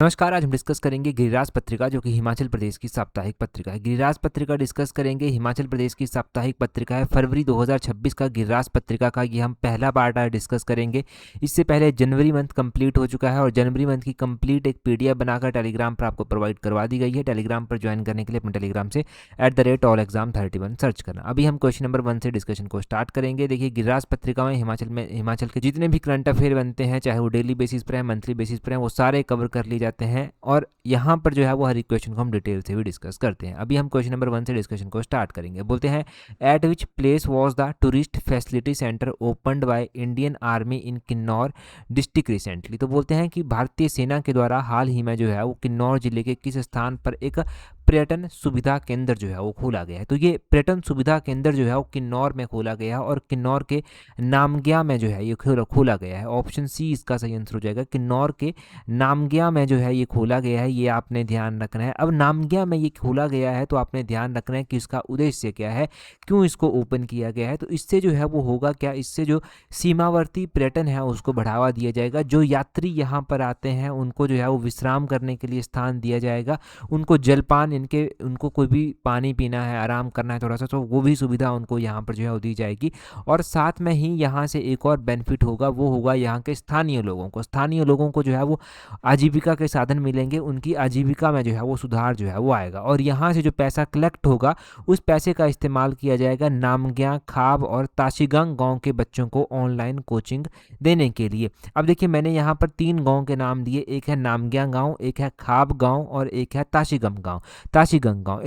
नमस्कार। आज हम डिस्कस करेंगे गिरिराज पत्रिका, जो कि हिमाचल प्रदेश की साप्ताहिक पत्रिका है। गिरिराज पत्रिका डिस्कस करेंगे। हिमाचल प्रदेश की साप्ताहिक पत्रिका है। फरवरी 2026 का गिरिराज पत्रिका का ये हम पहला पार्ट आज डिस्कस करेंगे। इससे पहले जनवरी मंथ कंप्लीट हो चुका है और जनवरी मंथ की कंप्लीट एक पीडीएफ बनाकर टेलीग्राम पर आपको प्रोवाइड करवा दी गई है। टेलीग्राम पर ज्वाइन करने के लिए अपने टेलीग्राम से @allexam31 सर्च करना। अभी हम क्वेश्चन नंबर 1 से डिस्कशन को स्टार्ट करेंगे। देखिए, गिरिराज पत्रिका में हिमाचल के जितने भी करंट अफेयर बनते हैं, चाहे वो डेली बेसिस पर है, मंथली बेसिस पर है, वो सारे कवर कर लिए जाते हैं और यहाँ पर जो है वो हर एक क्वेश्चन को हम डिटेल से भी डिस्कस करते हैं। अभी हम क्वेश्चन नंबर 1 से डिस्कशन को स्टार्ट करेंगे। बोलते हैं, eight which place was the tourist facility centre opened by Indian army in Kinnaur district recently. तो बोलते हैं कि भारतीय सेना के द्वारा हाल ही में जो है वो किन्नौर जिले के किस स्थान पर एक पर्यटन सुविधा केंद्र जो है वो खोला गया है। तो ये पर्यटन सुविधा केंद्र जो है वो किन्नौर में खोला गया है और किन्नौर के नामग्या में जो है ये खोला गया है। ऑप्शन सी इसका सही आंसर हो जाएगा। किन्नौर के नामग्या में जो है ये खोला गया है, ये आपने ध्यान रखना है। अब नामग्या में ये खोला गया है तो आपने ध्यान रखना है कि इसका उद्देश्य क्या है, क्यों इसको ओपन किया गया है। तो इससे जो है वो होगा क्या, इससे जो सीमावर्ती पर्यटन है उसको बढ़ावा दिया जाएगा। जो यात्री यहाँ पर आते हैं उनको जो है वो विश्राम करने के लिए स्थान दिया जाएगा। उनको जलपान, उनको कोई भी पानी पीना है, आराम करना है थोड़ा सा, तो वो भी सुविधा उनको यहाँ पर जो है वो दी जाएगी। और साथ में ही यहाँ से एक और बेनिफिट होगा, वो होगा यहाँ के स्थानीय लोगों को जो है वो आजीविका के साधन मिलेंगे। उनकी आजीविका में जो है वो सुधार जो है वो आएगा और यहाँ से जो पैसा कलेक्ट होगा उस पैसे का इस्तेमाल किया जाएगा नामग्या, खाब और ताशीगंग गांव के बच्चों को ऑनलाइन कोचिंग देने के लिए। अब देखिए, मैंने यहाँ पर 3 गांव के नाम दिए। एक है नामग्या गांव, एक है खाब गांव और एक है ताशीगंग गांव।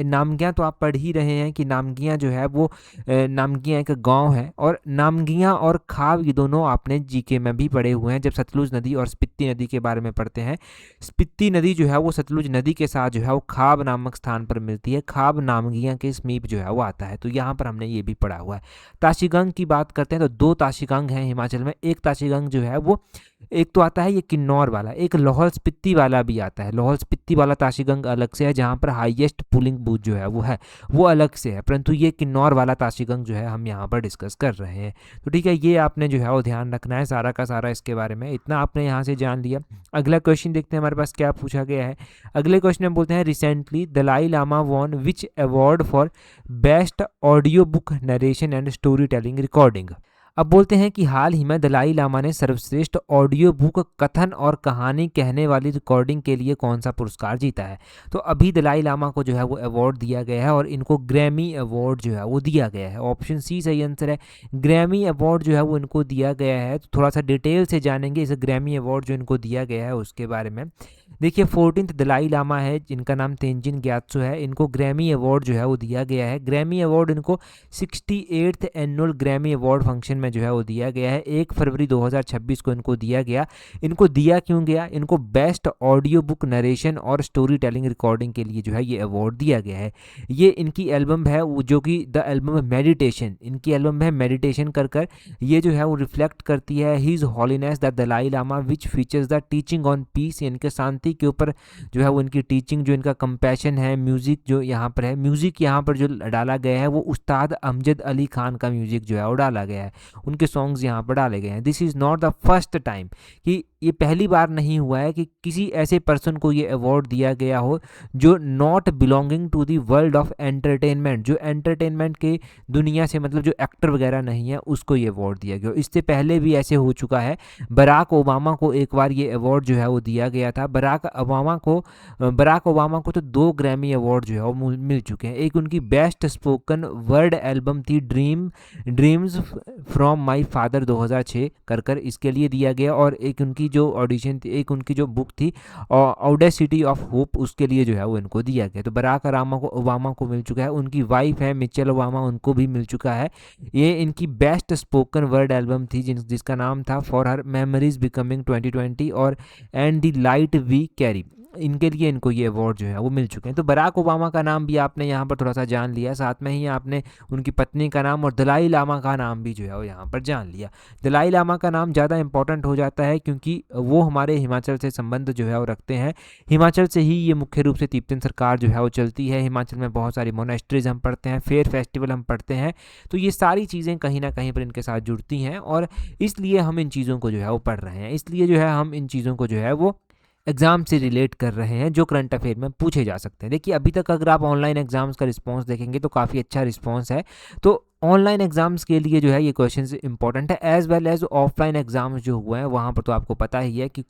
नामग्या तो आप पढ़ ही रहे हैं कि नामग्या जो है वो नामग्या एक गांव है और नामग्या और खाब ये दोनों आपने जीके में भी पढ़े हुए हैं। जब सतलुज नदी और स्पीति नदी के बारे में पढ़ते हैं, स्पीति नदी जो है वो सतलुज नदी के साथ जो है वो खाब नामक स्थान पर मिलती है। खाब नामगिया के समीप जो है वो आता है, तो यहाँ पर हमने ये भी पढ़ा हुआ है। ताशीगंग की बात करते हैं तो 2 ताशीगंग हैं हिमाचल में। एक ताशीगंग जो है वो, एक तो आता है ये किन्नौर वाला, एक लाहौल स्पीति वाला भी आता है। लाहौल स्पीति वाला ताशीगंग अलग से है, जहाँ पर हाईएस्ट पुलिंग बूथ जो है वो अलग से है, परंतु ये किन्नौर वाला ताशीगंग जो है हम यहाँ पर डिस्कस कर रहे हैं। तो ठीक है, ये आपने जो है वो ध्यान रखना है सारा का सारा इसके बारे में। इतना आपने यहाँ से जान लिया। अगला क्वेश्चन देखते हैं हमारे पास क्या पूछा गया है। अगले क्वेश्चन में बोलते हैं, recently Dalai Lama won which award for best audio book narration and storytelling recording. अब बोलते हैं कि हाल ही में दलाई लामा ने सर्वश्रेष्ठ ऑडियो बुक कथन और कहानी कहने वाली रिकॉर्डिंग के लिए कौन सा पुरस्कार जीता है। तो अभी दलाई लामा को जो है वो अवार्ड दिया गया है और इनको ग्रैमी अवार्ड जो है वो दिया गया है। ऑप्शन सी सही आंसर है। ग्रैमी अवार्ड जो है वो इनको दिया गया है। तो थोड़ा सा डिटेल से जानेंगे इस ग्रैमी अवार्ड जो इनको दिया गया है उसके बारे में। देखिए, 14th दलाई लामा है जिनका नाम तेंजिन ग्यात्सो है। इनको ग्रैमी अवार्ड जो है वो दिया गया है। ग्रैमी अवार्ड इनको 68th annual Grammy award function में जो है वो दिया गया है। 1 फरवरी 2026 को इनको दिया गया। इनको दिया क्यों गया? इनको बेस्ट ऑडियो बुक नरेशन और स्टोरी टेलिंग रिकॉर्डिंग के लिए जो है ये अवार्ड दिया गया है। ये इनकी एल्बम है वो, जो कि द एल्बम मेडिटेशन, इनकी एल्बम है मेडिटेशन कर ये जो है वो रिफ्लेक्ट करती है his holiness the Dalai Lama which features the teaching on peace. इनके शांति के ऊपर जो है वो इनकी टीचिंग, जो इनका कंपैशन है। म्यूजिक जो यहाँ पर है, म्यूजिक यहाँ पर जो डाला गया है वो उस्ताद अमजद अली खान का म्यूजिक जो है वो डाला गया है। उनके सॉन्ग्स यहाँ पर डाले गए हैं। This is not the first time, कि ये पहली बार नहीं हुआ है कि किसी ऐसे पर्सन को ये अवार्ड दिया गया हो जो not belonging to the world of entertainment, जो एंटरटेनमेंट के दुनिया से, मतलब जो एक्टर वगैरह नहीं है, उसको ये अवार्ड दिया गया। इससे पहले भी ऐसे हो चुका है। बराक ओबामा को एक बार ये अवार्ड जो है वो दिया गया था। बराक ओबामा को तो 2 ग्रैमी अवार्ड जो है वो मिल चुके हैं। एक उनकी बेस्ट स्पोकन वर्ड एल्बम थी ड्रीम्स फ्रॉम माई फादर 2006 कर इसके लिए दिया गया, और एक उनकी जो ऑडिशन थी, एक उनकी जो बुक थी ऑडेसिटी ऑफ होप, उसके लिए जो है वो इनको दिया गया। तो बराक ओबामा को मिल चुका है। उनकी वाइफ है मिचेल ओबामा, उनको भी मिल चुका है। ये इनकी बेस्ट स्पोकन वर्ड एल्बम थी जिसका नाम था फॉर हर मेमोरीज बिकमिंग 2020 और and the light we carry. इनके लिए इनको ये अवार्ड जो है वो मिल चुके हैं। तो बराक ओबामा का नाम भी आपने यहाँ पर थोड़ा सा जान लिया, साथ में ही आपने उनकी पत्नी का नाम और दलाई लामा का नाम भी जो है वो यहाँ पर जान लिया। दलाई लामा का नाम ज़्यादा इंपॉर्टेंट हो जाता है क्योंकि वो हमारे हिमाचल से संबंध जो है वो रखते हैं। हिमाचल से ही ये मुख्य रूप से तिब्बतन सरकार जो है वो चलती है। हिमाचल में बहुत सारी मोनेस्ट्रीज हम पढ़ते हैं, फेयर फेस्टिवल हम पढ़ते हैं, तो ये सारी चीज़ें कहीं ना कहीं पर इनके साथ जुड़ती हैं और इसलिए हम इन चीज़ों को जो है वो पढ़ रहे हैं। इसलिए जो है हम इन चीज़ों को जो है वो एग्ज़ाम से रिलेट कर रहे हैं, जो करंट अफेयर में पूछे जा सकते हैं। देखिए अभी तक अगर आप ऑनलाइन एग्ज़ाम्स का रिस्पॉन्स देखेंगे तो काफ़ी अच्छा रिस्पॉन्स है। तो ऑनलाइन एग्ज़ाम्स के लिए जो है ये क्वेश्चंस इंपॉर्टेंट है, as well as offline exams जो हुए हैं वहाँ पर तो आपको पता ही है कि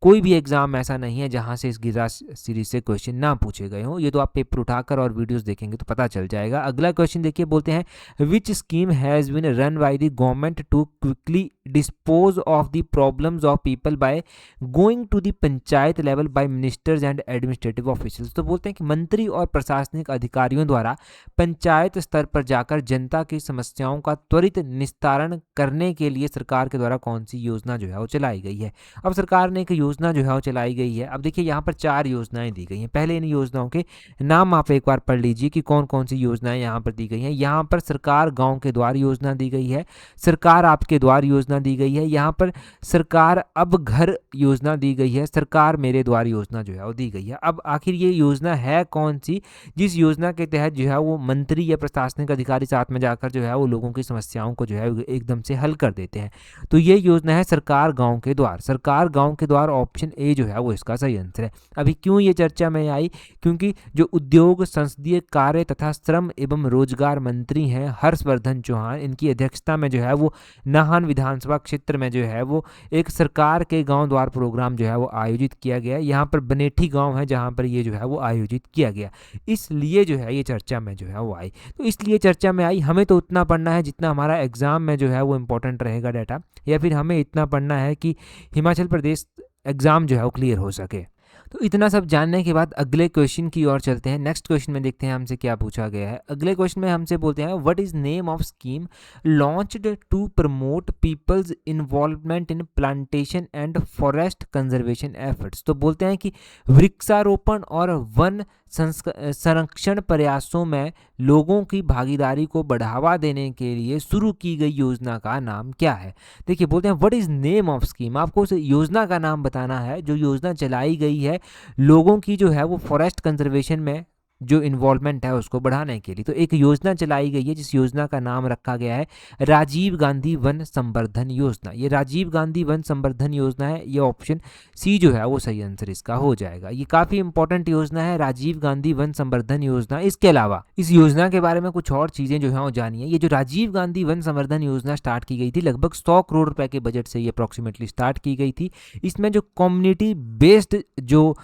कोई भी एग्ज़ाम ऐसा नहीं है जहाँ से इस गिरा सीरीज से क्वेश्चन ना पूछे गए हों। ये तो आप पेपर उठाकर और वीडियोस देखेंगे तो पता चल जाएगा। अगला क्वेश्चन देखिए, बोलते हैं which scheme has been run by the government to quickly dispose of the problems of people by going to the panchayat level by ministers and administrative officials. तो बोलते हैं कि मंत्री और प्रशासनिक अधिकारियों द्वारा पंचायत स्तर पर जाकर जनता की समस्याओं का त्वरित निस्तारण करने के लिए सरकार के द्वारा कौन सी योजना जो है वो चलाई गई है। अब सरकार ने एक योजना जो है वो चलाई गई है। अब देखिए यहाँ पर 4 योजनाएं दी गई हैं। पहले इन योजनाओं के नाम आप एक बार पढ़ लीजिए कि कौन कौन सी योजनाएं यहाँ पर दी गई हैं। यहाँ पर सरकार गांव के द्वार योजना दी गई है, सरकार आपके द्वार योजना दी गई है, यहाँ पर सरकार अब घर योजना दी गई है, सरकार मेरे द्वार योजना जो है वो दी गई है। अब आखिर ये योजना है कौन सी, जिस योजना के तहत जो है वो मंत्री या प्रशासनिक अधिकारी साथ में जाकर जो है वो लोगों की समस्याओं को जो है एकदम से हल कर देते हैं। तो ये योजना है सरकार गांव के द्वार। सरकार गांव के द्वार ऑप्शन ए जो है वो इसका सही आंसर है। अभी क्यों ये चर्चा में आई, क्योंकि जो उद्योग, संसदीय कार्य तथा श्रम एवं रोजगार मंत्री हैं हर्षवर्धन चौहान, इनकी अध्यक्षता में जो है वो नाहन विधानसभा क्षेत्र में जो है वो एक सरकार के गांव द्वार प्रोग्राम जो है वो आयोजित किया गया। यहाँ पर बनेठी गांव है जहाँ पर ये जो है वो आयोजित किया गया, इसलिए जो है ये चर्चा में जो है वो आई। तो इसलिए चर्चा में आई। हमें तो उतना पढ़ना है जितना हमारा एग्जाम में जो है वो इंपॉर्टेंट रहेगा डाटा, या फिर हमें इतना पढ़ना है कि हिमाचल प्रदेश एग्जाम जो है वो क्लियर हो सके। तो इतना सब जानने के बाद अगले क्वेश्चन की ओर चलते हैं। नेक्स्ट क्वेश्चन में देखते हैं हमसे क्या पूछा गया है। अगले क्वेश्चन में हमसे बोलते हैं what is name of scheme launched to promote people's involvement in plantation and forest conservation efforts. तो बोलते हैं कि वृक्षारोपण और वन संरक्षण प्रयासों में लोगों की भागीदारी को बढ़ावा देने के लिए शुरू की गई योजना का नाम क्या है। देखिए बोलते हैं what is name of scheme, आपको उस योजना का नाम बताना है जो योजना चलाई गई है लोगों की जो है वो फॉरेस्ट कंजर्वेशन में जो इन्वॉल्वमेंट है उसको बढ़ाने के लिए। तो एक योजना चलाई गई है जिस योजना का नाम रखा गया है राजीव गांधी वन संवर्धन योजना। ये राजीव गांधी वन संवर्धन योजना है, ये ऑप्शन सी जो है वो सही आंसर इसका हो जाएगा। ये काफ़ी इंपॉर्टेंट योजना है राजीव गांधी वन संवर्धन योजना। इसके अलावा इस योजना के बारे में कुछ और चीज़ें जो है वो जानिए। ये जो राजीव गांधी वन संवर्धन योजना स्टार्ट की गई थी लगभग 100 करोड़ रुपए के बजट से ये अप्रॉक्सीमेटली स्टार्ट की गई थी। इसमें जो कम्युनिटी बेस्ड जो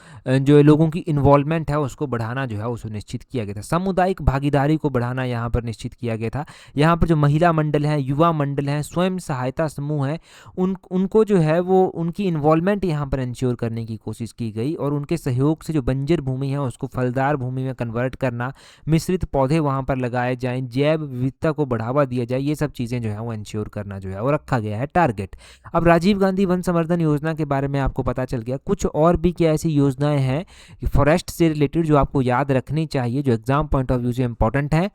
लोगों की इन्वॉल्वमेंट है उसको बढ़ाना जो है निश्चित किया गया था। सामुदायिक भागीदारी को बढ़ाना यहाँ पर निश्चित किया गया था। यहाँ पर जो महिला मंडल हैं, युवा मंडल हैं, स्वयं सहायता समूह हैं, उनको जो है वो उनकी इन्वॉल्वमेंट यहाँ पर इंश्योर करने की कोशिश की गई और उनके सहयोग से जो बंजर भूमि है उसको फलदार भूमि में कन्वर्ट करना, मिश्रित पौधे वहाँ पर लगाए जाएं, जैव विविधता को बढ़ावा दिया जाए, ये सब चीज़ें जो है वो इंश्योर करना जो है वो रखा गया है टारगेट। अब राजीव गांधी वन संवर्धन योजना के बारे में आपको पता चल गया। कुछ और भी क्या ऐसी योजनाएं हैं फॉरेस्ट से रिलेटेड जो आपको याद रखनी चाहिए, जो एग्जाम पॉइंट ऑफ व्यू से इंपॉर्टेंट है।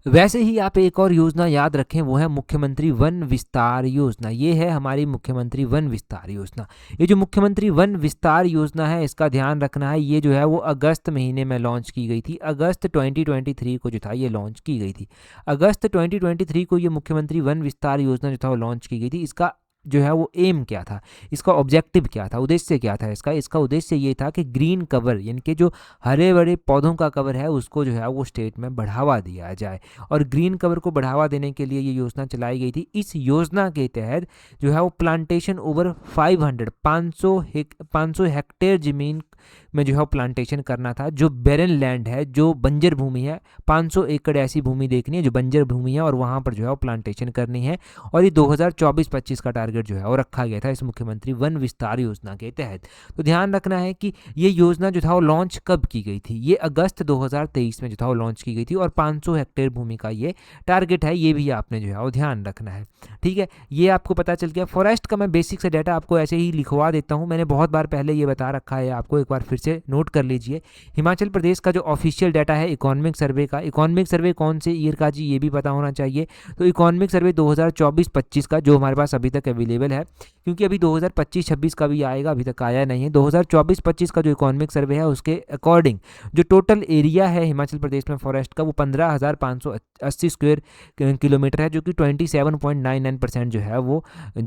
वैसे ही आप एक और योजना याद रखें, वो है मुख्यमंत्री वन विस्तार योजना। ये है हमारी मुख्यमंत्री वन विस्तार योजना। ये जो मुख्यमंत्री वन विस्तार योजना है इसका ध्यान रखना है, ये जो है वो अगस्त महीने में लॉन्च की गई थी। अगस्त 2023 को जो था ये लॉन्च की गई थी। अगस्त 2023 को ये मुख्यमंत्री वन विस्तार योजना जो था वो लॉन्च की गई थी। इसका जो है वो एम क्या था, इसका ऑब्जेक्टिव क्या था, उद्देश्य क्या था इसका उद्देश्य ये था कि ग्रीन कवर यानी कि जो हरे भरे पौधों का कवर है उसको जो है वो स्टेट में बढ़ावा दिया जाए, और ग्रीन कवर को बढ़ावा देने के लिए ये योजना चलाई गई थी। इस योजना के तहत जो है वो प्लांटेशन ओवर 500 हेक्टेयर जमीन में जो है प्लांटेशन करना था। जो बैरन लैंड है, जो बंजर भूमि है, 500 एकड़ ऐसी भूमि देखनी है जो बंजर भूमि है और वहाँ पर जो है प्लांटेशन करनी है। और ये 2024-25 का टारगेट जो है वो रखा गया था इस मुख्यमंत्री वन विस्तार योजना के तहत। तो ध्यान रखना है कि ये योजना जो था वो लॉन्च कब की गई थी, ये अगस्त 2023 में जो था वो लॉन्च की गई थी और 500 हेक्टेयर भूमि का ये टारगेट है, ये भी आपने जो है वो ध्यान रखना है। ठीक है, ये आपको पता चल गया। फॉरेस्ट का मैं बेसिक से डाटा आपको ऐसे ही लिखवा देता हूँ, मैंने बहुत बार पहले ये बता रखा है आपको, एक बार फिर से नोट कर लीजिए। हिमाचल प्रदेश का जो ऑफिशियल डाटा है इकोनॉमिक सर्वे का, इकोनॉमिक सर्वे कौन से ईयर का जी ये भी पता होना चाहिए। तो इकोनॉमिक सर्वे 2024-25 का जो हमारे पास अभी तक अवेलेबल है, क्योंकि अभी 2025-26 का भी आएगा, अभी तक आया नहीं है। 2024-25 का जो इकोनॉमिक सर्वे है उसके अकॉर्डिंग जो टोटल एरिया है हिमाचल प्रदेश में फॉरेस्ट का वो 15,580 स्क्वायर किलोमीटर है, जो कि 27.99% जो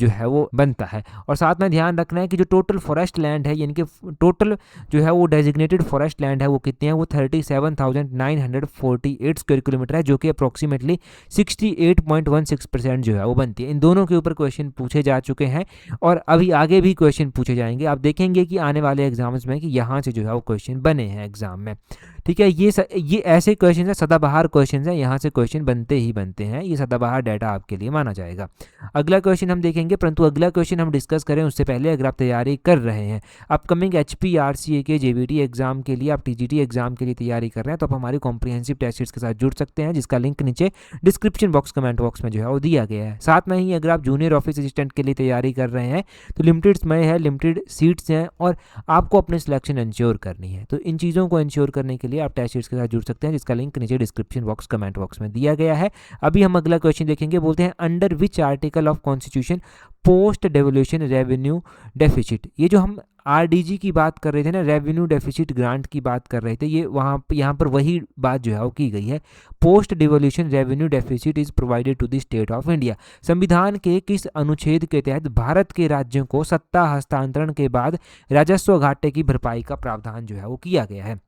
है वो बनता है। और साथ में ध्यान रखना है कि जो टोटल फॉरेस्ट लैंड है, यानी कि टोटल जो है वो डेजिग्नेटेड फॉरेस्ट लैंड है वो कितने हैं, वो 37,948 स्क्वायर किलोमीटर है, जो कि अप्रोक्सीमेटली 68.16% जो है वो बनती है। इन दोनों के ऊपर क्वेश्चन पूछे जा चुके हैं और अभी आगे भी क्वेश्चन पूछे जाएंगे। आप देखेंगे कि आने वाले एग्जाम्स में कि यहाँ से जो है वो क्वेश्चन बने हैं एग्जाम में, ठीक है। ये ऐसे क्वेश्चन है, सदाबहार क्वेश्चन है, यहाँ से क्वेश्चन बनते ही बनते हैं, ये सदाबहार डाटा आपके लिए माना जाएगा। अगला क्वेश्चन हम देखेंगे, परंतु अगला क्वेश्चन हम डिस्कस करें उससे पहले अगर आप तैयारी कर रहे हैं अपकमिंग HPRCA के JBT एग्जाम के लिए, आप TGT एग्जाम के लिए तैयारी कर रहे हैं, तो आप हमारी कॉम्प्रिहेंसिव टेस्ट सीरीज के साथ जुड़ सकते हैं, जिसका लिंक नीचे डिस्क्रिप्शन बॉक्स कमेंट बॉक्स में जो है वो दिया गया है। साथ में ही अगर आप जूनियर ऑफिस असिस्टेंट के लिए तैयारी कर रहे हैं तो लिमिटेड समय है, लिमिटेड सीट्स हैं और आपको अपनी सिलेक्शन इंश्योर करनी है। तो इन चीज़ों को इंश्योर करने के लिए आप टेस्ट सीरीज के साथ जुड़ सकते हैं, जिसका लिंक नीचे डिस्क्रिप्शन बॉक्स कमेंट बॉक्स में दिया गया है। अभी हम अगला क्वेश्चन देखेंगे, बोलते हैं under which article of constitution post devolution revenue deficit. ये जो हम RDG की बात कर रहे थे ना, रेवेन्यू डेफिसिट ग्रांट की बात कर रहे थे, ये यहाँ पर वही बात जो है वो की गई है। Post devolution revenue deficit is provided to the state of India. संविधान के किस अनुच्छेद के तहत भारत के राज्यों को सत्ता हस्तांतरण के बाद राजस्व घाटे की भरपाई का प्रावधान जो है वो किया गया है।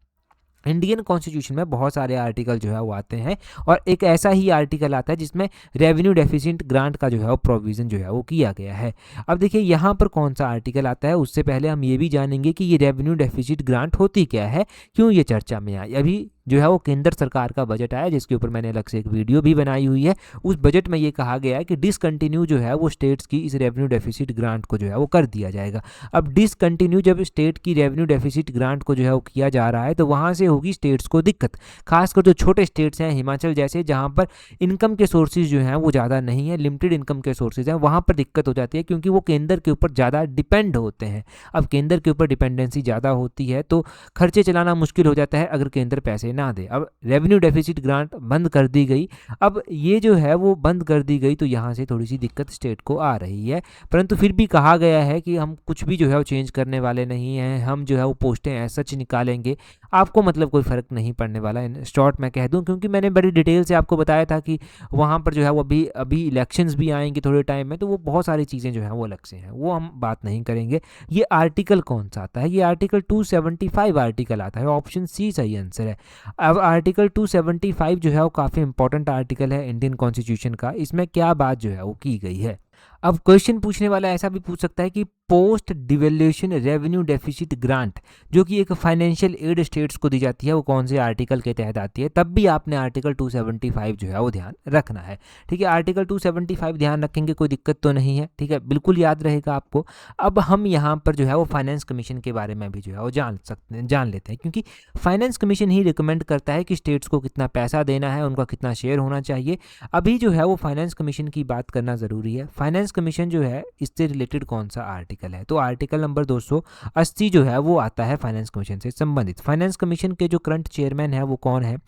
इंडियन कॉन्स्टिट्यूशन में बहुत सारे आर्टिकल जो है वो आते हैं और एक ऐसा ही आर्टिकल आता है जिसमें रेवेन्यू डेफिसिट ग्रांट का जो है वो प्रोविज़न जो है वो किया गया है। अब देखिए यहाँ पर कौन सा आर्टिकल आता है, उससे पहले हम ये भी जानेंगे कि ये रेवेन्यू डेफिसिट ग्रांट होती क्या है, क्यों ये चर्चा में आई। अभी जो है वो केंद्र सरकार का बजट आया, जिसके ऊपर मैंने अलग से एक वीडियो भी बनाई हुई है। उस बजट में ये कहा गया है कि डिसकंटिन्यू जो है वो स्टेट्स की इस रेवेन्यू डेफिसिट ग्रांट को जो है वो कर दिया जाएगा। अब डिसकंटिन्यू जब स्टेट की रेवेन्यू डेफिसिट ग्रांट को जो है वो किया जा रहा है तो वहाँ से होगी स्टेट्स को दिक्कत, खासकर जो छोटे स्टेट्स हैं हिमाचल जैसे, जहाँ पर इनकम के सोर्सेज जो हैं वो ज़्यादा नहीं है, लिमिटेड इनकम के सोर्सेज हैं, वहाँ पर दिक्कत हो जाती है क्योंकि वो केंद्र के ऊपर ज़्यादा डिपेंड होते हैं। अब केंद्र के ऊपर डिपेंडेंसी ज़्यादा होती है तो खर्चे चलाना मुश्किल हो जाता है अगर केंद्र पैसे ना दे। अब रेवेन्यू डेफिसिट ग्रांट बंद कर दी गई, अब ये जो है वो बंद कर दी गई तो यहाँ से थोड़ी सी दिक्कत स्टेट को आ रही है, परंतु फिर भी कहा गया है कि हम कुछ भी जो है वो चेंज करने वाले नहीं हैं, हम जो है वो पोस्टें ऐसा सच निकालेंगे, आपको मतलब कोई फ़र्क नहीं पड़ने वाला है। शॉर्ट मैं कह दूं क्योंकि मैंने बड़ी डिटेल से आपको बताया था कि वहाँ पर जो है वो अभी इलेक्शंस भी आएंगे थोड़े टाइम में, तो वो बहुत सारी चीज़ें जो हैं वो अलग से हैं, वो हम बात नहीं करेंगे। ये आर्टिकल कौन सा आता है, ये आर्टिकल 275 आर्टिकल आता है, ऑप्शन सी सही आंसर है। अब आर्टिकल 275 जो है वो काफ़ी इंपॉर्टेंट आर्टिकल है इंडियन कॉन्स्टिट्यूशन का। इसमें क्या बात जो है वो की गई है। अब क्वेश्चन पूछने वाला ऐसा भी पूछ सकता है कि post devaluation revenue deficit grant जो कि एक फाइनेंशियल एड स्टेट्स को दी जाती है वो कौन से आर्टिकल के तहत आती है, तब भी आपने आर्टिकल 275 जो है वो ध्यान रखना है। ठीक है, आर्टिकल 275 ध्यान रखेंगे, कोई दिक्कत तो नहीं है। ठीक है, बिल्कुल याद रहेगा आपको। अब हम यहाँ पर जो है वो फाइनेंस कमीशन के बारे में भी जो है वो जान लेते हैं, क्योंकि फाइनेंस कमीशन ही रिकमेंड करता है कि स्टेट्स को कितना पैसा देना है, उनका कितना शेयर होना चाहिए। अभी जो है वो फाइनेंस कमीशन की बात करना ज़रूरी है। फाइनेंस कमीशन जो है इससे रिलेटेड कौन सा आर्टिकल है, तो आर्टिकल नंबर 280 जो है वो आता है फाइनेंस कमीशन से संबंधित। फाइनेंस कमीशन के जो करंट चेयरमैन है वो कौन है,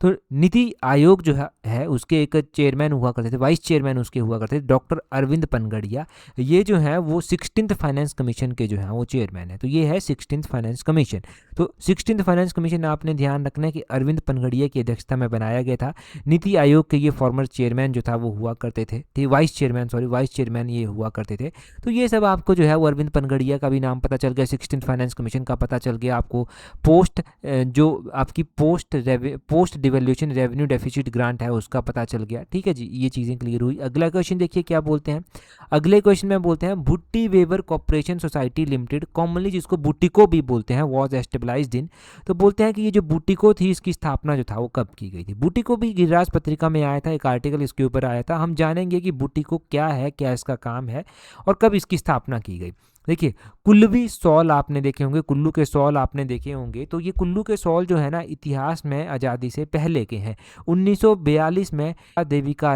तो नीति आयोग जो है उसके एक चेयरमैन हुआ करते थे, वाइस चेयरमैन उसके हुआ करते थे डॉक्टर अरविंद पनगड़िया। ये जो है वो 16th फाइनेंस कमीशन के जो है वो चेयरमैन है। तो ये है 16th फाइनेंस कमीशन। तो 16th फाइनेंस कमीशन आपने ध्यान रखना है कि अरविंद पनगड़िया की अध्यक्षता में बनाया गया था। नीति आयोग के ये फॉर्मर चेयरमैन जो था वो हुआ करते थे, वाइस चेयरमैन ये हुआ करते थे। तो ये सब आपको जो है वो अरविंद पनगड़िया का भी नाम पता चल गया, 16th फाइनेंस कमीशन का पता चल गया आपको, पोस्ट जो आपकी post devaluation revenue deficit grant है उसका पता चल गया। ठीक है जी, ये चीज़ें क्लियर हुई। अगला क्वेश्चन देखिए क्या बोलते हैं। अगले क्वेश्चन में बोलते हैं Bhutti weaver corporation society limited, commonly जिसको बुटीको भी बोलते हैं, वॉज एस्टेब्लाइज्ड इन। तो बोलते हैं कि ये जो बुटीको थी इसकी स्थापना जो था वो कब की गई थी। बुटीको भी गिरिराज पत्रिका में आया था, एक आर्टिकल इसके ऊपर आया था। हम जानेंगे कि बुटीको क्या है, क्या इसका काम है और कब इसकी स्थापना की गई। देखिए कुल्लवी सॉल आपने देखे होंगे, कुल्लू के सॉल आपने देखे होंगे। तो ये कुल्लू के सॉल जो है ना इतिहास में आज़ादी से पहले के हैं। 1942 में देविका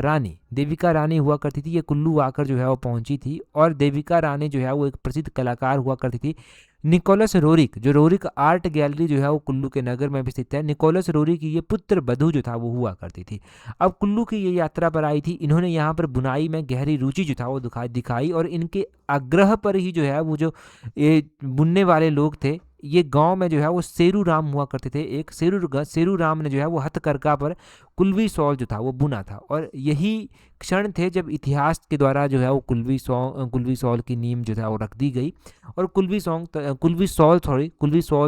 रानी हुआ करती थी, ये कुल्लू आकर जो है वो पहुंची थी और देविका रानी जो है वो एक प्रसिद्ध कलाकार हुआ करती थी। निकोलस रोरिक, जो रोरिक आर्ट गैलरी जो है वो कुल्लू के नगर में भी स्थित है, निकोलस रोरिक की ये पुत्र बधू जो था वो हुआ करती थी। अब कुल्लू की ये यात्रा पर आई थी, इन्होंने यहाँ पर बुनाई में गहरी रुचि जो था वो दिखाई और इनके आग्रह पर ही जो है वो जो ये बुनने वाले लोग थे, ये गांव में जो है वो सेरू राम हुआ करते थे। एक सेरू राम ने जो है वो हथकरघा पर कुल्वी सॉल जो था वो बुना था, और यही क्षण थे जब इतिहास के द्वारा जो है वो कुल्वी सॉल की नींव जो था वो रख दी गई, और कुल्वी सॉल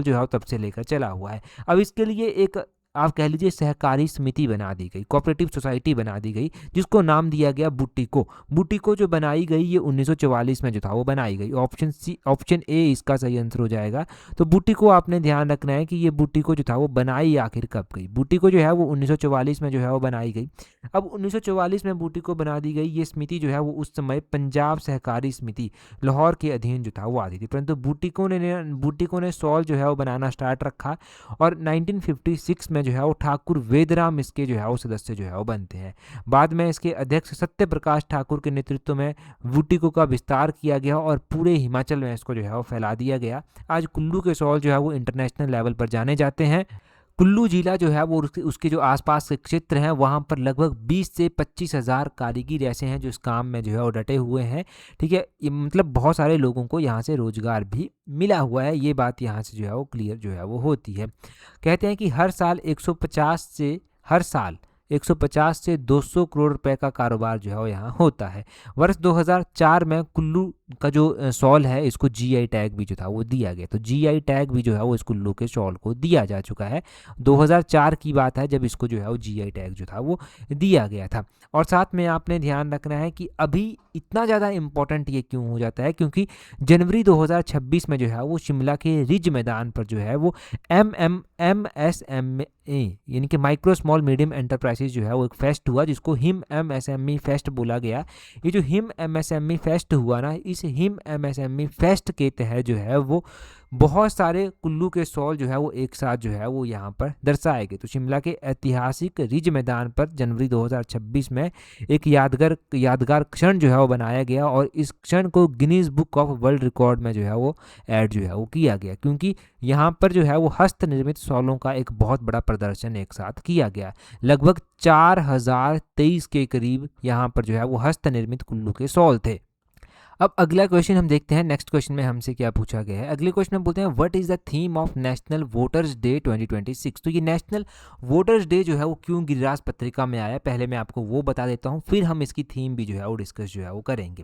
जो है वो तब से लेकर चला हुआ है। अब इसके लिए एक आप कह लीजिए सहकारी समिति बना दी गई, कोऑपरेटिव सोसाइटी बना दी गई, जिसको नाम दिया गया बुटीको। बुटीको जो बनाई गई ये 1944 में जो था वो बनाई गई। ऑप्शन ए इसका सही आंसर हो जाएगा। तो बुटीको आपने ध्यान रखना है कि ये बुटीको जो था वो बनाई आखिर कब गई। बुटीको जो है वो 1944 में जो है वो बनाई गई। अब 1944 में बुटीको बना दी गई। ये समिति जो है वो उस समय पंजाब सहकारी समिति लाहौर के अधीन जो था वो आती थी, परंतु बुटीको ने सॉल जो है वो बनाना स्टार्ट रखा, और 1956 में जो है वो ठाकुर वेदराम इसके जो है वो सदस्य जो है वो बनते हैं। बाद में इसके अध्यक्ष सत्य प्रकाश ठाकुर के नेतृत्व में बुटीको का विस्तार किया गया और पूरे हिमाचल में इसको जो है वो फैला दिया गया। आज कुल्लू के सॉल जो है वो इंटरनेशनल लेवल पर जाने जाते हैं। कुल्लू जिला जो है वो उसके जो आसपास के क्षेत्र हैं वहाँ पर लगभग 20 से 25 हज़ार कारीगर ऐसे हैं जो इस काम में जो है वो डटे हुए हैं। ठीक है, ये मतलब बहुत सारे लोगों को यहाँ से रोजगार भी मिला हुआ है, ये बात यहाँ से जो है वो क्लियर जो है वो होती है। कहते हैं कि हर साल 150 से 200 करोड़ रुपए का कारोबार जो है वो यहाँ होता है। वर्ष 2004 में कुल्लू का जो सॉल है इसको जीआई टैग भी जो था वो दिया गया, तो जीआई टैग भी जो है वो इस कुल्लू के सॉल को दिया जा चुका है। 2004 की बात है जब इसको जो है वो जीआई टैग जो था वो दिया गया था। और साथ में आपने ध्यान रखना है कि अभी इतना ज़्यादा इम्पोर्टेंट ये क्यों हो जाता है, क्योंकि जनवरी 2026 में जो है वो शिमला के रिज मैदान पर जो है वो MSME यानी कि माइक्रो स्मॉल मीडियम एंटरप्राइजेज जो है वो एक फेस्ट हुआ, जिसको हिम MSME फेस्ट बोला गया। ये जो हिम MSME फेस्ट हुआ ना, इस हिम MSME फेस्ट के तहत जो है वो बहुत सारे कुल्लू के सॉल जो है वो एक साथ जो है वो यहाँ पर दर्शाए गए। तो शिमला के ऐतिहासिक रिज मैदान पर जनवरी 2026 में एक यादगार क्षण जो है वो बनाया गया, और इस क्षण को Guinness book of world record में जो है वो ऐड जो है वो किया गया, क्योंकि यहाँ पर जो है वो हस्त निर्मित सॉलों का एक बहुत बड़ा प्रदर्शन एक साथ किया गया। लगभग 4023 के करीब यहाँ पर जो है वो हस्त निर्मित कुल्लू के सॉल थे। अब अगला क्वेश्चन हम देखते हैं। नेक्स्ट क्वेश्चन में हमसे क्या पूछा गया है। अगले क्वेश्चन में बोलते हैं what is the theme of national voters day 2026। तो ये नेशनल वोटर्स डे जो है वो क्यों गिरिराज पत्रिका में आया, पहले मैं आपको वो बता देता हूँ, फिर हम इसकी थीम भी जो है वो डिस्कस जो है वो करेंगे।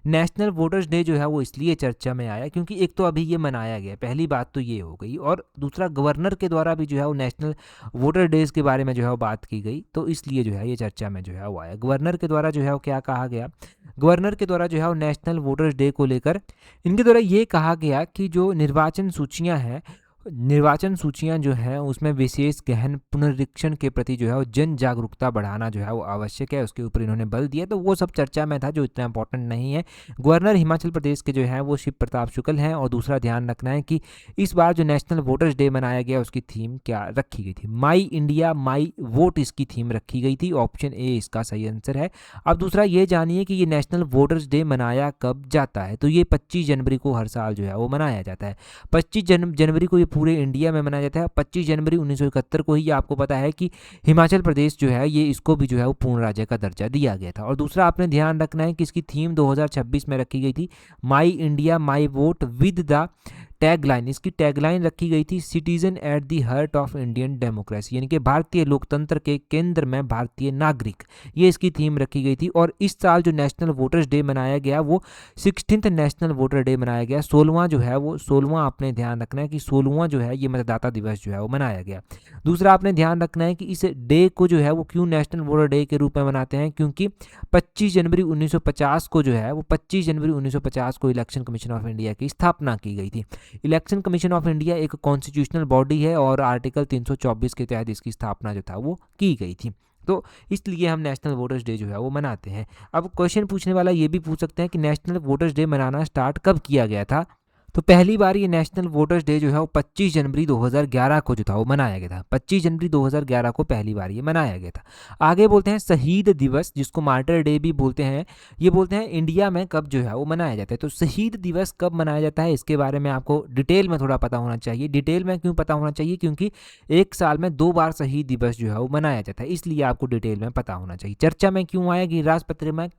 नेशनल वोटर्स डे जो है वो इसलिए चर्चा में आया क्योंकि एक तो अभी ये मनाया गया, पहली बात तो ये हो गई, और दूसरा गवर्नर के द्वारा भी जो है वो नेशनल वोटर डेज के बारे में जो है वो बात की गई, तो इसलिए जो है ये चर्चा में जो है वो आया। गवर्नर के द्वारा जो है वो क्या कहा गया, गवर्नर के द्वारा जो है वो नेशनल वोटर्स डे को लेकर इनके द्वारा ये कहा गया कि जो निर्वाचन सूचियां जो हैं उसमें विशेष गहन पुनरीक्षण के प्रति जो है वो जन जागरूकता बढ़ाना जो है वो आवश्यक है, उसके ऊपर इन्होंने बल दिया। तो वो सब चर्चा में था जो इतना इंपॉर्टेंट नहीं है। गवर्नर हिमाचल प्रदेश के जो हैं वो शिव प्रताप शुक्ल हैं। और दूसरा ध्यान रखना है कि इस बार जो नेशनल वोटर्स डे मनाया गया उसकी थीम क्या रखी गई थी, माई इंडिया माई वोट इसकी थीम रखी गई थी। ऑप्शन ए इसका सही आंसर है। अब दूसरा ये जानिए कि ये नेशनल वोटर्स डे मनाया कब जाता है, तो ये 25 जनवरी को हर साल जो है वो मनाया जाता है। 25 जनवरी को ये पूरे इंडिया में मनाया जाता है। 25 जनवरी 1971 को ही आपको पता है कि हिमाचल प्रदेश जो है ये इसको भी जो है वो पूर्ण राज्य का दर्जा दिया गया था। और दूसरा आपने ध्यान रखना है कि इसकी थीम 2026 में रखी गई थी my India my vote with the tagline, इसकी टैगलाइन रखी गई थी citizen at the heart of Indian democracy, यानी कि भारतीय लोकतंत्र के केंद्र में भारतीय नागरिक, ये इसकी थीम रखी गई थी। और इस साल जो नेशनल वोटर्स डे मनाया गया वो 16th नेशनल वोटर डे मनाया गया। 16वां जो है वो 16वां आपने ध्यान रखना है कि 16वां जो है ये मतदाता दिवस जो है वो मनाया गया। दूसरा आपने ध्यान रखना है कि इस डे को जो है वो क्यों नेशनल वोटर डे के रूप में मनाते हैं, क्योंकि 25 जनवरी 1950 को जो है वो 25 जनवरी 1950 को इलेक्शन कमीशन ऑफ इंडिया की स्थापना की गई थी। इलेक्शन कमीशन ऑफ इंडिया एक कॉन्स्टिट्यूशनल बॉडी है और आर्टिकल 324 के तहत इसकी स्थापना जो था वो की गई थी, तो इसलिए हम नेशनल वोटर्स डे जो है वो मनाते हैं। अब क्वेश्चन पूछने वाला ये भी पूछ सकते हैं कि नेशनल वोटर्स डे मनाना स्टार्ट कब किया गया था, तो पहली बार ये नेशनल वोटर्स डे जो है वो 25 जनवरी 2011 को जो था वो मनाया गया था। 25 जनवरी 2011 को पहली बार ये मनाया गया था। आगे बोलते हैं शहीद दिवस, जिसको मार्टर डे भी बोलते हैं, ये बोलते हैं इंडिया में कब जो है वो मनाया जाता है। तो शहीद दिवस कब मनाया जाता है इसके बारे में आपको डिटेल में थोड़ा पता होना चाहिए। डिटेल में क्यों पता होना चाहिए? क्योंकि एक साल में 2 बार शहीद दिवस जो है वो मनाया जाता है, इसलिए आपको डिटेल में पता होना चाहिए। चर्चा में क्यों आया गिरिराज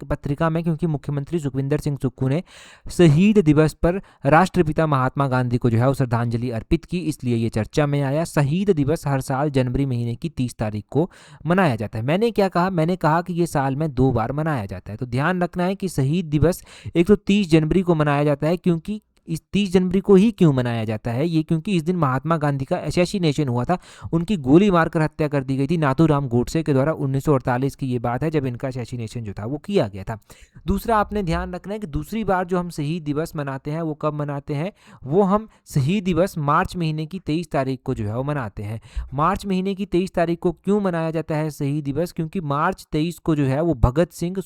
पत्रिका में? क्योंकि मुख्यमंत्री सुखविंदर सिंह सुक्खू ने शहीद दिवस पर राष्ट्रपिता महात्मा गांधी को जो है वो श्रद्धांजलि अर्पित की, इसलिए ये चर्चा में आया। शहीद दिवस हर साल जनवरी महीने की 30 तारीख को मनाया जाता है। मैंने क्या कहा? मैंने कहा कि ये साल में 2 बार मनाया जाता है। तो ध्यान रखना है कि शहीद दिवस एक तो 30 जनवरी को मनाया जाता है। क्योंकि इस 30 जनवरी को ही क्यों मनाया जाता है ये? क्योंकि इस दिन महात्मा गांधी का असैसिनेशन हुआ था, उनकी गोली मारकर हत्या कर दी गई थी नाथूराम गोडसे के द्वारा। 1948 की ये बात है जब इनका असैसिनेशन जो था वो किया गया था। दूसरा आपने ध्यान रखना है कि दूसरी बार जो हम शहीद दिवस मनाते हैं वो कब मनाते हैं? वो हम शहीद दिवस मार्च महीने की 23 तारीख को जो है वो मनाते हैं। मार्च महीने की 23 तारीख को क्यों मनाया जाता है शहीद दिवस? क्योंकि मार्च 23 को जो है वो भगत सिंह,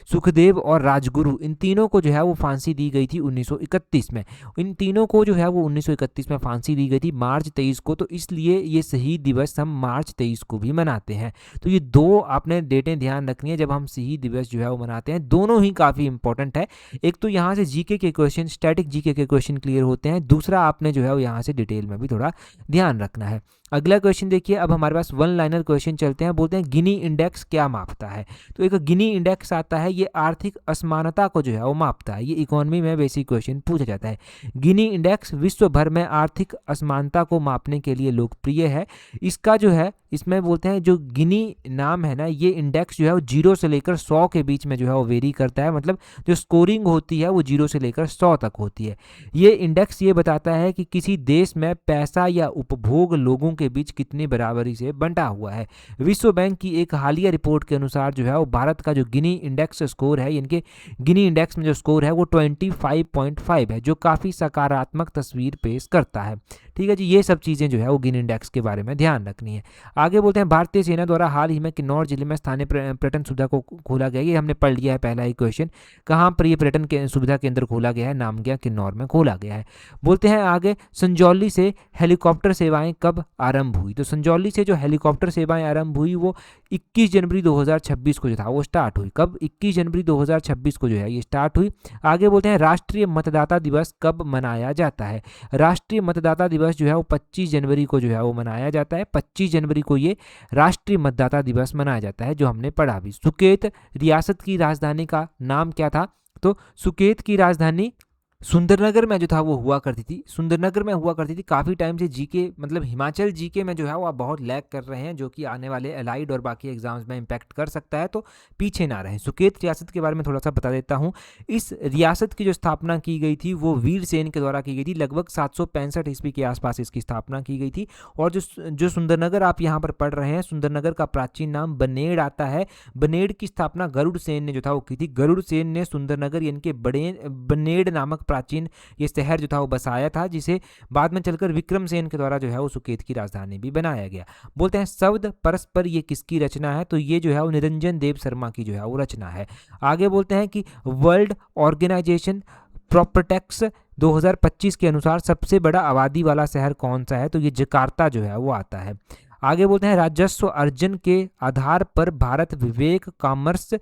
सुखदेव और राजगुरु, इन तीनों को जो है वो फांसी दी गई थी 1931 में। इन तीनों को जो है वो 1931 में फांसी दी गई थी मार्च 23 को, तो इसलिए ये शहीद दिवस हम मार्च 23 को भी मनाते हैं। तो ये दो आपने डेटें ध्यान रखनी है जब हम शहीद दिवस जो है वो मनाते हैं। दोनों ही काफ़ी इंपॉर्टेंट है। एक तो यहाँ से जीके के क्वेश्चन, स्टैटिक जीके के क्वेश्चन क्लियर होते हैं। दूसरा आपने जो है वो यहाँ से डिटेल में भी थोड़ा ध्यान रखना है। अगला क्वेश्चन देखिए, अब हमारे पास वन लाइनर क्वेश्चन चलते हैं। बोलते हैं गिनी इंडेक्स क्या मापता है? तो एक गिनी इंडेक्स आता है, ये आर्थिक असमानता को जो है वो मापता है। ये इकोनॉमी में बेसिक क्वेश्चन पूछा जाता है। गिनी इंडेक्स विश्व भर में आर्थिक असमानता को मापने के लिए लोकप्रिय है। इसका जो है, इसमें बोलते हैं जो गिनी नाम है ना, ये इंडेक्स जो है वो 0 से लेकर 100 के बीच में जो है वो वेरी करता है। मतलब जो स्कोरिंग होती है वो 0 से लेकर 100 तक होती है। ये इंडेक्स ये बताता है कि किसी देश में पैसा या उपभोग लोगों के बीच कितनी बराबरी से बंटा हुआ है। विश्व बैंक की एक हालिया रिपोर्ट के अनुसार जो है वो भारत का जो गिनी इंडेक्स स्कोर है, इनके गिनी इंडेक्स में जो स्कोर है वो 25.5 है, जो काफ़ी सकारात्मक तस्वीर पेश करता है। ठीक है जी, ये सब चीज़ें जो है वो गिनी इंडेक्स के बारे में ध्यान रखनी है। आगे बोलते हैं भारतीय सेना द्वारा हाल ही में किन्नौर जिले में स्थानीय पर्यटन सुविधा को खोला गया। ये हमने पढ़ लिया है पहला ही क्वेश्चन। कहाँ पर ये पर्यटन सुविधा केंद्र खोला गया है? नामग्या किन्नौर में खोला गया है। बोलते हैं आगे, संजौली से हेलीकॉप्टर सेवाएं कब आरंभ हुई? तो संजौली से जो हेलीकॉप्टर सेवाएं आरंभ हुई वो 21 जनवरी 2026 को जो था वो स्टार्ट हुई। कब? 21 जनवरी 2026 को जो है ये स्टार्ट हुई। आगे बोलते हैं राष्ट्रीय मतदाता दिवस कब मनाया जाता है? राष्ट्रीय मतदाता दिवस जो है वो 25 जनवरी को जो है वो मनाया जाता है। 25 जनवरी को ये राष्ट्रीय मतदाता दिवस मनाया जाता है, जो हमने पढ़ा भी। सुकेत रियासत की राजधानी का नाम क्या था? तो सुकेत की राजधानी सुंदरनगर में जो था वो हुआ करती थी। सुंदरनगर में हुआ करती थी। काफ़ी टाइम से जीके मतलब हिमाचल जीके में जो है वो आप बहुत लैग कर रहे हैं, जो कि आने वाले एलाइड और बाकी एग्जाम्स में इम्पैक्ट कर सकता है, तो पीछे ना रहें। सुकेत रियासत के बारे में थोड़ा सा बता देता हूँ। इस रियासत की जो स्थापना की गई थी वो वीर सेन के द्वारा की गई थी। लगभग 765 ईस्वी के आसपास इसकी स्थापना की गई थी। और जो सुंदरनगर आप यहाँ पर पढ़ रहे हैं, सुंदरनगर का प्राचीन नाम बनेड़ आता है। बनेड़ की स्थापना गरुड़ सेन ने जो था वो की थी। गरुड़ सेन ने सुंदरनगर यानी कि बनेड़ नामक प्राचीन ये शहर जो था वो बसाया था, जिसे बाद में चलकर विक्रम सेन के द्वारा जो है वो सुकेत की राजधानी भी बनाया गया। बोलते हैं शब्द परस्पर ये किसकी रचना है? तो ये जो है वो निरंजन देव शर्मा की जो है वो रचना है। आगे बोलते हैं कि वर्ल्ड ऑर्गेनाइजेशन प्रॉपर्टेक्स 2025 के अनुसार सबसे बड़ा आबादी वाला शहर कौन सा है? तो ये जकार्ता जो है वो आता है। आगे बोलते हैं राजस्व अर्जन के आधार पर भारत विवेक कॉमर्स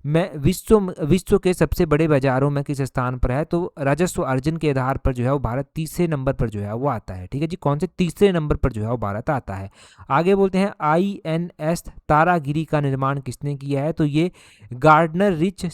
में विश्व के सबसे बड़े बाजारों में किस स्थान पर है? तो राजस्व अर्जन के आधार पर जो है वो भारत तीसरे नंबर पर जो है वो आता है। ठीक है जी, कौन से तीसरे नंबर पर जो है वो भारत आता है। आगे बोलते हैं INS तारागिरी का निर्माण किसने किया है? तो ये गार्डनर रिच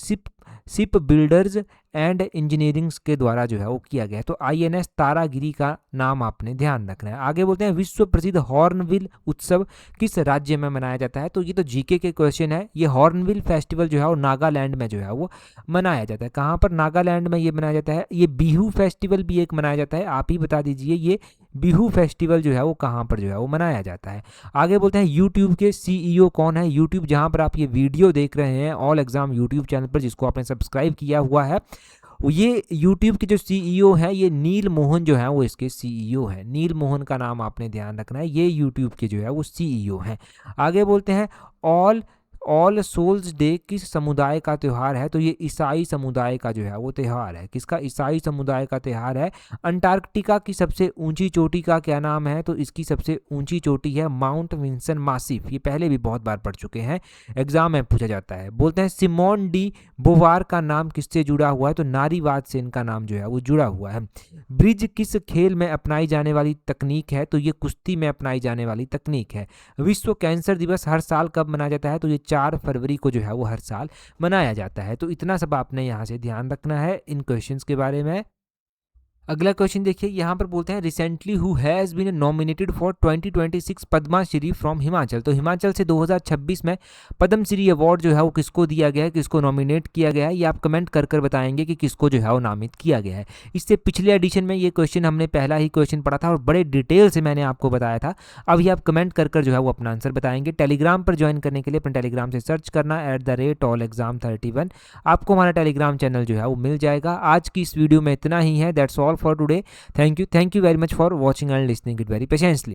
शिप बिल्डर्स एंड इंजीनियरिंग्स के द्वारा जो है वो किया गया है। तो INS तारागिरी का नाम आपने ध्यान रखना है। आगे बोलते हैं विश्व प्रसिद्ध हॉर्नबिल उत्सव किस राज्य में मनाया जाता है? तो ये तो जीके के क्वेश्चन है। ये हॉर्नबिल फेस्टिवल जो है वो नागालैंड में जो है वो मनाया जाता है। कहाँ पर? नागालैंड में ये मनाया जाता है। ये बिहू फेस्टिवल भी एक मनाया जाता है। आप ही बता दीजिए ये बिहू फेस्टिवल जो है वो कहाँ पर जो है वो मनाया जाता है। आगे बोलते हैं यूट्यूब के CEO कौन है? यूट्यूब जहाँ पर आप ये वीडियो देख रहे हैं, ऑल एग्जाम यूट्यूब चैनल पर, जिसको आपने सब्सक्राइब किया हुआ है, ये यूट्यूब के जो CEO हैं ये नील मोहन जो है वो इसके CEO हैं। नील मोहन का नाम आपने ध्यान रखना है। ये यूट्यूब के जो है वो CEO हैं। आगे बोलते हैं ऑल सोल्स डे किस समुदाय का त्यौहार है? तो ये ईसाई समुदाय का जो है वो त्यौहार है। किसका? ईसाई समुदाय का त्यौहार है। अंटार्कटिका की सबसे ऊंची चोटी का क्या नाम है? तो इसकी सबसे ऊंची चोटी है माउंट विंसन मासिफ। ये पहले भी बहुत बार पढ़ चुके हैं, एग्जाम में पूछा जाता है। बोलते हैं सिमोन डी बोवार का नाम किससे जुड़ा हुआ है? तो नारीवाद से इनका नाम जो है वो जुड़ा हुआ है। ब्रिज किस खेल में अपनाई जाने वाली तकनीक है? तो ये कुश्ती में अपनाई जाने वाली तकनीक है। विश्व कैंसर दिवस हर साल कब मनाया जाता है? तो ये 4 फरवरी को जो है वो हर साल मनाया जाता है। तो इतना सब आपने यहाँ से ध्यान रखना है इन क्वेश्चंस के बारे में। अगला क्वेश्चन देखिए, यहाँ पर बोलते हैं recently who has been nominated for 2026 Padma Shri from Himachal. तो हिमाचल से 2026 में पद्म श्री अवार्ड जो है वो किसको दिया गया है, किसको नॉमिनेट किया गया है? ये आप कमेंट कर कर बताएंगे कि किसको जो है वो नामित किया गया है। इससे पिछले एडिशन में ये क्वेश्चन हमने पहला ही क्वेश्चन पढ़ा था और बड़े डिटेल से मैंने आपको बताया था। अब ये आप कमेंट कर कर जो है वो अपना आंसर बताएंगे। टेलीग्राम पर ज्वाइन करने के लिए अपने टेलीग्राम से सर्च करना @allexam31। आपको हमारा टेलीग्राम चैनल जो है वो मिल जाएगा। आज की इस वीडियो में इतना ही है। That's all for today. Thank you very much for watching and listening it very patiently.